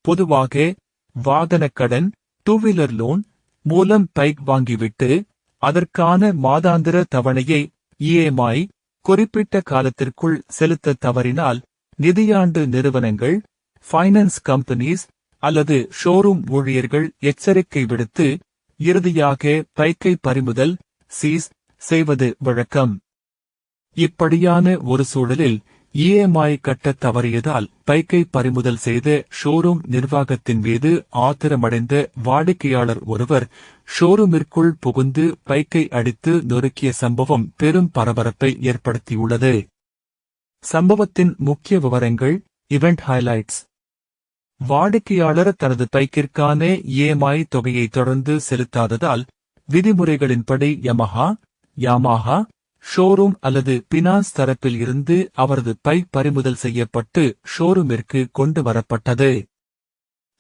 பொதுவாக வாகனக் கடன், two wheeler loan மூலம் பைக் வாங்கிவிட்டு அதற்கான மாதாந்திர தவணையை EMI குறிப்பிட்ட காலத்திற்குள் செலுத்த தவறினால் நிதியாண்டு நிறுவனங்கள், ஃபைனான்ஸ் கம்பெனிஸ் அல்லது ஷோரூம் ஊழியர்கள் எச்சரிக்கை விடுத்து இறுதியாக பைக்கை பறிமுதல் சீஸ் செய்வது வழக்கம். இப்படியான ஒரு சூழலில் EMI கட்டத் தவறியதால் பைக்கை பறிமுதல் செய்த ஷோரூம் நிர்வாகத்தின் மீது ஆத்திரமடைந்த வாடிக்கையாளர் ஒருவர் ஷோரூமிற்குள் புகுந்து பைக்கை அடித்து நொறுக்கிய சம்பவம் பெரும் பரபரப்பை ஏற்படுத்தியுள்ளது. சம்பவத்தின் முக்கிய விவரங்கள், இவெண்ட் ஹைலைட்ஸ். வாடிக்கையாளர் தனது பைக்கிற்கான EMI தொகையை தொடர்ந்து செலுத்தாததால் விதிமுறைகளின்படி யாமாஹா ஷோரூம் அல்லது பினான்ஸ் தரப்பில் இருந்து அவரது பைக் பறிமுதல் செய்யப்பட்டு ஷோரூமிற்கு கொண்டு வரப்பட்டது.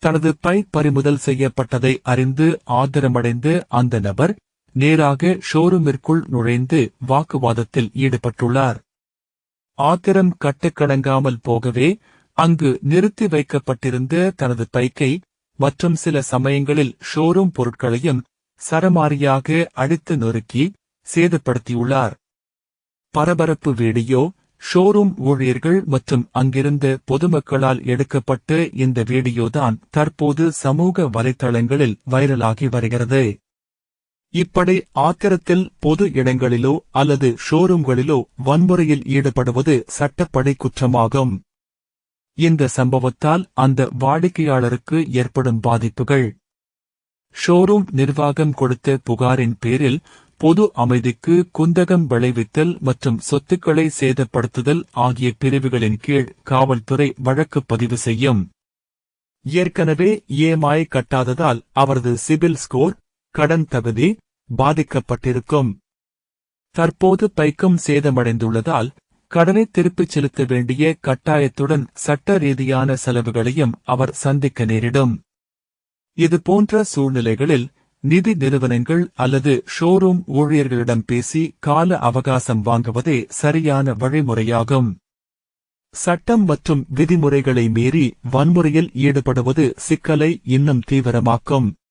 தனது பைக் பறிமுதல் செய்யப்பட்டதை அறிந்து ஆத்திரமடைந்த அந்த நபர் நேராக ஷோரூமிற்குள் நுழைந்து வாக்குவாதத்தில் ஈடுபட்டுள்ளார். ஆத்திரம் கட்டுக்கடங்காமல் போகவே அங்கு நிறுத்தி வைக்கப்பட்டிருந்த தனது பைக்கை மற்றும் சில சமயங்களில் ஷோரூம் பொருட்களையும் சரமாரியாக அடித்து நொறுக்கி சேதப்படுத்தியுள்ளார். பரபரப்பு வீடியோ. ஷோரூம் ஊழியர்கள் மற்றும் அங்கிருந்த பொதுமக்களால் எடுக்கப்பட்ட இந்த வீடியோதான் தற்போது சமூக வலைத்தளங்களில் வைரலாகி வருகிறது. இப்படி ஆத்திரத்தில் பொது இடங்களிலோ அல்லது ஷோரூம்களிலோ வன்முறையில் ஈடுபடுவது சட்டப்படி குற்றமாகும். இந்த சம்பவத்தால் அந்த வாடிக்கையாளருக்கு ஏற்படும் பாதிப்புகள். ஷோரூம் நிர்வாகம் கொடுத்த புகாரின் பேரில் பொது அமைதிக்கு குந்தகம் விளைவித்தல் மற்றும் சொத்துக்களை சேதப்படுத்துதல் ஆகிய பிரிவுகளின் கீழ் காவல்துறை வழக்கு பதிவு செய்யும். ஏற்கனவே EMI கட்டாததால் அவரது சிபில் ஸ்கோர், கடன் தகுதி பாதிக்கப்பட்டிருக்கும். தற்போது பைக்கும் சேதமடைந்துள்ளதால் கடனை திருப்பிச் செலுத்த வேண்டிய கட்டாயத்துடன் சட்ட ரீதியான செலவுகளையும் அவர் சந்திக்க நேரிடும். இதுபோன்ற சூழ்நிலைகளில் நிதி நிறுவனங்கள் அல்லது ஷோரூம் ஊழியர்களிடம் பேசி கால அவகாசம் வாங்குவதே சரியான வழிமுறையாகும். சட்டம் மற்றும் விதிமுறைகளை மீறி வன்முறையில் ஈடுபடுவது சிக்கலை இன்னும் தீவிரமாக்கும்.